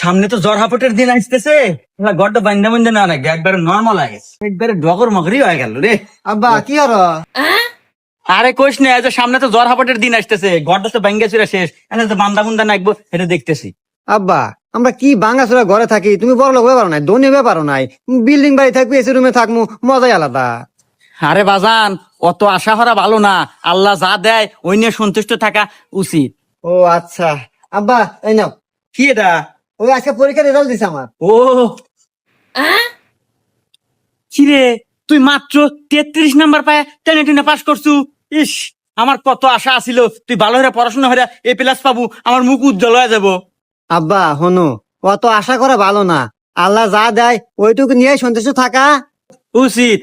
সামনে তো জ্বর হাপটের দিন আসতেছে, গড়টা বান্ধা বান্ধা না নাকি একবারে নর্মাল হয়ে গেছে, একবারে ডগর মগরি হয়ে গেল রে। আব্বা কি হলো? আরে কইস না, যে সামনে তো জ্বর হাপটের দিন আসতেছে, গড়টা তো বাঙ্গা চুরা শেষ, এখন তো বান্দা বুন্দা নাকবো এটা দেখতেছি। আব্বা আমরা কি ভাঙাচোরা ঘরে থাকি, তুমি বড় লোক ব্যাপারও নাই, ধনী ব্যাপারও নাই, বিল্ডিং বাড়ি থাকবি, এসি রুমে থাকবো, মজাই আলাদা। আরে বাজান, অত আশা করা ভালো না, আল্লাহ যা দেয় ওই নিয়ে সন্তুষ্ট থাকা উচিত। ও আচ্ছা আব্বা, এই নাও। কি এটা? ওই আজকে পরীক্ষার রেজাল্ট দিছে আমার। ও কিরে, তুই মাত্র 33 নাম্বার পায় টেনে টেনে পাস করছু। ইস, আমার কত আশা আছিল তুই ভালো হয়ে পড়াশোনা হয়ে এ প্লাস পাবো, আমার মুখ উজ্জ্বল হয়ে যাবো। আব্বা হনু, অত আশা করা ভালো না, আল্লাহ যা দেয় ওইটুকু নিয়ে সন্তুষ্ট থাকা উচিত।